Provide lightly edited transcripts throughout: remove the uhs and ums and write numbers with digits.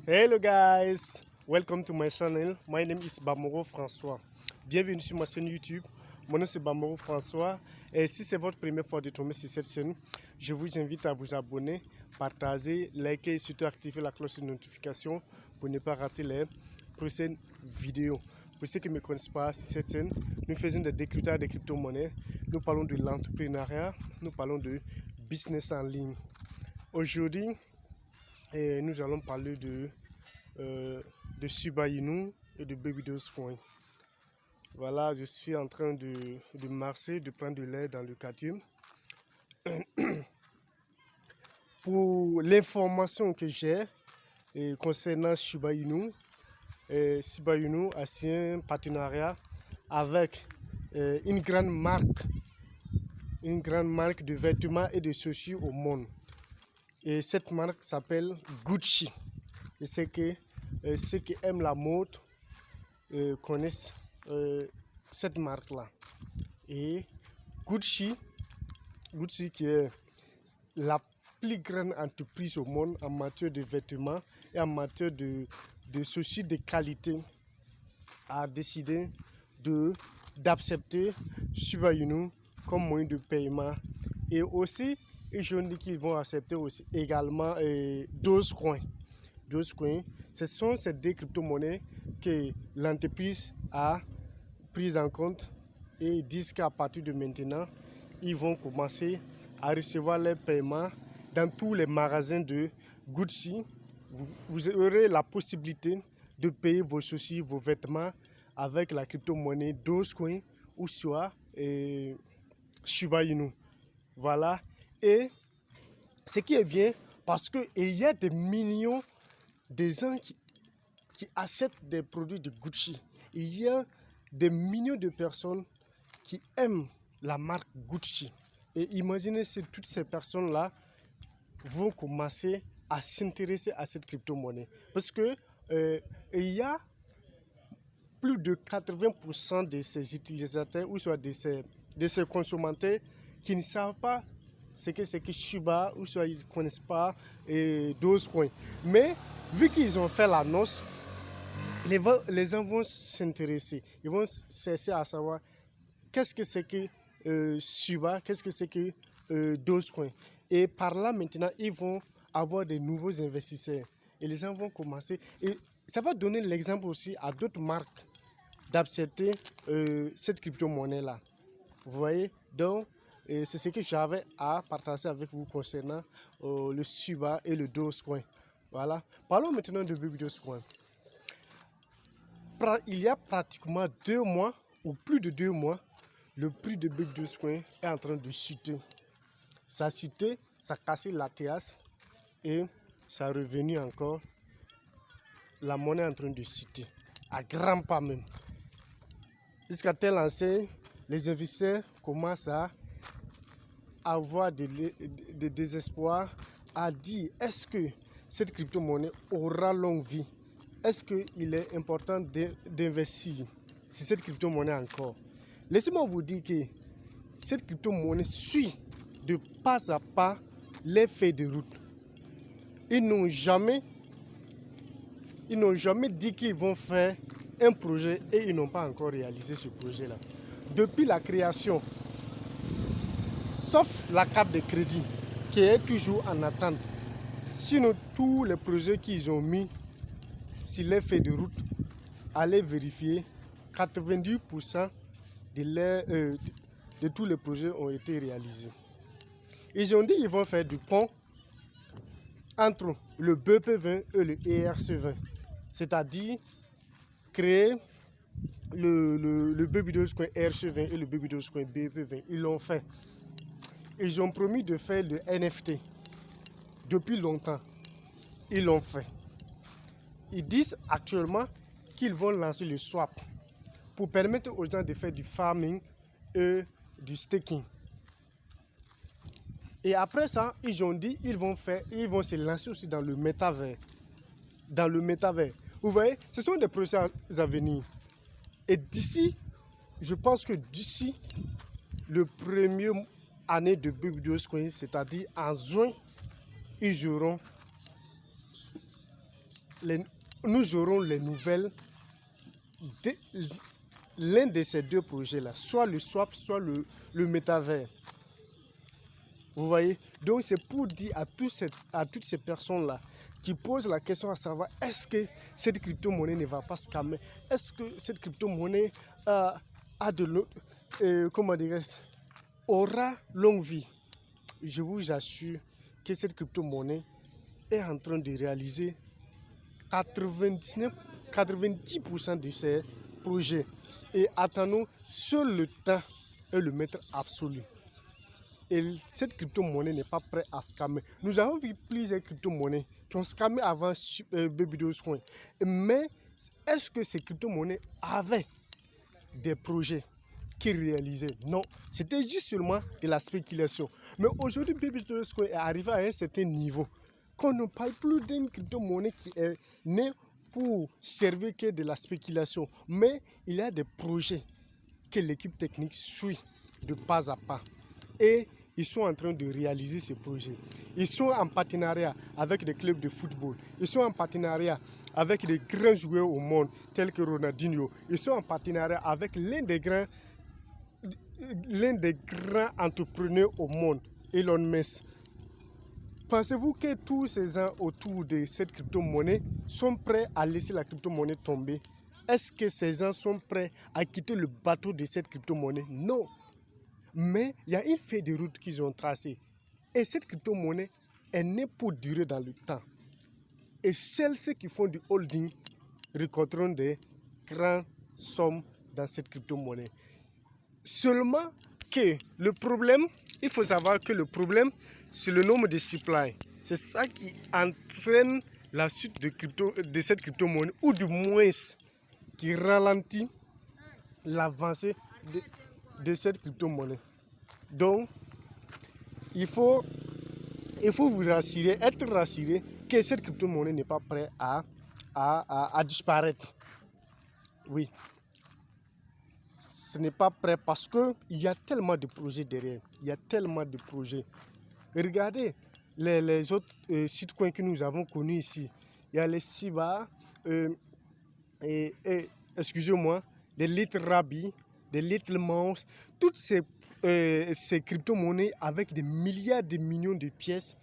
Hello guys, welcome to my channel. My name is Bamoro François. Bienvenue sur ma chaîne YouTube. Mon nom c'est Bamoro François. Et si c'est votre première fois de tomber sur cette chaîne, je vous invite à vous abonner, partager, liker et surtout activer la cloche de notification pour ne pas rater les prochaines vidéos. Pour ceux qui ne me connaissent pas sur cette chaîne, nous faisons des décryptages de crypto-monnaies. Nous parlons de l'entrepreneuriat, nous parlons de business en ligne. Aujourd'hui, nous allons parler de Shiba Inu et de Baby Dogecoin. Voilà, je suis en train de marcher, de prendre de l'air dans le quartier. Pour l'information que j'ai concernant Shiba Inu a signé un partenariat avec une grande marque de vêtements et de chaussures au monde. Et cette marque s'appelle Gucci. Et c'est que ceux qui aiment la mode connaissent cette marque-là. Et Gucci qui est la plus grande entreprise au monde en matière de vêtements et en matière de chaussures de qualité, a décidé d'accepter Shiba Inu comme moyen de paiement. Et aussi, ils ont dit qu'ils vont accepter aussi également Dogecoin. Dogecoin, ce sont ces deux crypto-monnaies que l'entreprise a prises en compte et disent qu'à partir de maintenant, ils vont commencer à recevoir les paiements dans tous les magasins de Gucci. Vous aurez la possibilité de payer vos chaussures, vos vêtements avec la crypto-monnaie Dogecoin ou soit Shiba Inu. Voilà. Et ce qui est bien, parce qu'il y a des millions de gens qui achètent des produits de Gucci. Il y a des millions de personnes qui aiment la marque Gucci. Et imaginez si toutes ces personnes-là vont commencer à s'intéresser à cette crypto-monnaie. Parce que il y a plus de 80% de ces utilisateurs ou soit de ces consommateurs qui ne savent pas ce que c'est que Shiba ou soit ils ne connaissent pas Dogecoin. Mais vu qu'ils ont fait l'annonce, les gens vont s'intéresser. Ils vont chercher à savoir qu'est-ce que c'est que Shiba, qu'est-ce que c'est que Dogecoin. Et par là maintenant, ils vont avoir de nouveaux investisseurs. Et les gens vont commencer. Et ça va donner l'exemple aussi à d'autres marques d'accepter cette crypto-monnaie-là. Vous voyez? Donc, c'est ce que j'avais à partager avec vous concernant le Shiba et le Dogecoin. Voilà. Parlons maintenant de Baby Dogecoin. Il y a pratiquement 2 mois, ou plus de 2 mois, le prix de Baby Dogecoin est en train de chuter. Ça a chuté, ça a cassé la théâtre et ça est revenu encore. La monnaie est en train de chuter, à grands pas même. Jusqu'à tel enseigne, les investisseurs commencent à avoir de désespoir, à dire est-ce que cette crypto-monnaie aura longue vie? Est-ce qu'il est important d'investir sur cette crypto-monnaie encore? Laissez-moi vous dire que cette crypto-monnaie suit de pas à pas les faits de route. Ils n'ont jamais dit qu'ils vont faire un projet et ils n'ont pas encore réalisé ce projet-là. Depuis la création, sauf la carte de crédit qui est toujours en attente. Sinon, tous les projets qu'ils ont mis sur les faits de route, allez vérifier, 90% de tous les projets ont été réalisés. Ils ont dit qu'ils vont faire du pont entre le BP20 et le ERC20. C'est-à-dire créer le Baby Dogecoin ERC20 et le Baby Dogecoin BP20. Ils l'ont fait. Ils ont promis de faire le NFT. Depuis longtemps, ils l'ont fait. Ils disent actuellement qu'ils vont lancer le swap pour permettre aux gens de faire du farming et du staking. Et après ça, ils ont dit qu'ils vont se lancer aussi dans le métavers. Dans le métavers. Vous voyez, ce sont des projets à venir. Et d'ici, je pense que d'ici le premier année de Baby Dogecoin, c'est-à-dire en juin, ils auront nous aurons les nouvelles de l'un de ces deux projets-là, soit le swap, soit le métavers. Vous voyez? Donc c'est pour dire à toutes ces personnes-là qui posent la question à savoir est-ce que cette crypto-monnaie ne va pas scammer? Est-ce que cette crypto-monnaie a de l'autre, comment dirais-je, aura longue vie? Je vous assure que cette crypto-monnaie est en train de réaliser 90% de ses projets. Et attendons, seul le temps est le maître absolu. Et cette crypto-monnaie n'est pas prête à scammer. Nous avons vu plusieurs crypto-monnaies qui ont scammé avant Baby Dogecoin. Mais est-ce que ces crypto-monnaies avaient des projets qui réalisaient? Non, c'était juste seulement de la spéculation. Mais aujourd'hui, Baby Dogecoin est arrivé à un certain niveau qu'on ne parle plus d'une crypto-monnaie qui est née pour servir que de la spéculation. Mais il y a des projets que l'équipe technique suit de pas à pas. Et ils sont en train de réaliser ces projets. Ils sont en partenariat avec des clubs de football. Ils sont en partenariat avec des grands joueurs au monde, tels que Ronaldinho. Ils sont en partenariat avec l'un des grands entrepreneurs au monde, Elon Musk. Pensez-vous que tous ces gens autour de cette crypto-monnaie sont prêts à laisser la crypto-monnaie tomber? Est-ce que ces gens sont prêts à quitter le bateau de cette crypto-monnaie? Non. Mais il y a une feuille de route qu'ils ont tracée. Et cette crypto-monnaie est née pour durer dans le temps. Et seuls ceux qui font du holding récolteront des grandes sommes dans cette crypto-monnaie. Seulement que le problème, il faut savoir que le problème, c'est le nombre de supply. C'est ça qui entraîne la suite de cette crypto-monnaie, ou du moins qui ralentit l'avancée de cette crypto-monnaie. Donc, il faut vous rassurer, être rassuré que cette crypto-monnaie n'est pas prête à disparaître. Oui. Ce n'est pas prêt parce qu'il y a tellement de projets derrière. Il y a tellement de projets. Regardez les autres sites coins que nous avons connus ici. Il y a les Shiba, excusez-moi, les Little Rabbit, des Little Mouse, toutes ces crypto-monnaies avec des milliards de millions de pièces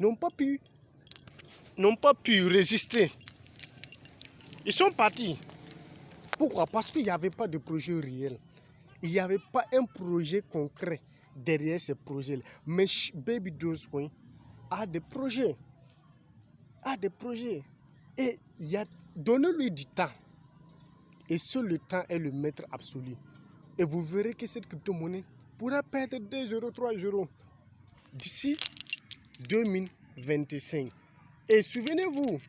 n'ont pas pu résister. Ils sont partis. Pourquoi? Parce qu'il n'y avait pas de projet réel. Il n'y avait pas un projet concret derrière ces projets. Mais Baby Dogecoin a des projets. Et donnez-lui du temps. Et seul le temps est le maître absolu. Et vous verrez que cette crypto-monnaie pourra perdre 2 euros, 3 euros d'ici 2025. Et souvenez-vous,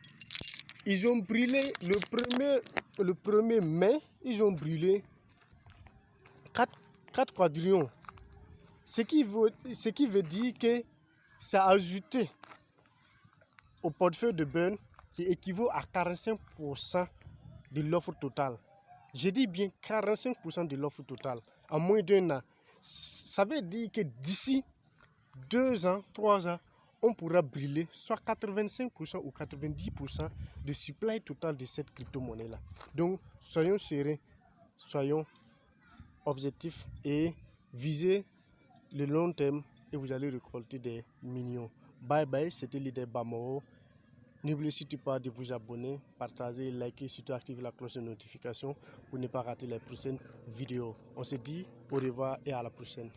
ils ont brûlé le 1er mai, ils ont brûlé 4 quadrillions. Ce qui veut dire que ça a ajouté au portefeuille de Burn qui équivaut à 45% de l'offre totale. Je dis bien 45% de l'offre totale en moins d'un an. Ça veut dire que d'ici 2 ans, 3 ans, on pourra brûler soit 85% ou 90% de supply total de cette crypto-monnaie-là. Donc, soyons sérieux, soyons objectifs et visez le long terme et vous allez récolter des millions. Bye bye, c'était Leader Bamoro. N'oubliez surtout pas de vous abonner, partager, liker, surtout activer la cloche de notification pour ne pas rater les prochaines vidéos. On se dit au revoir et à la prochaine.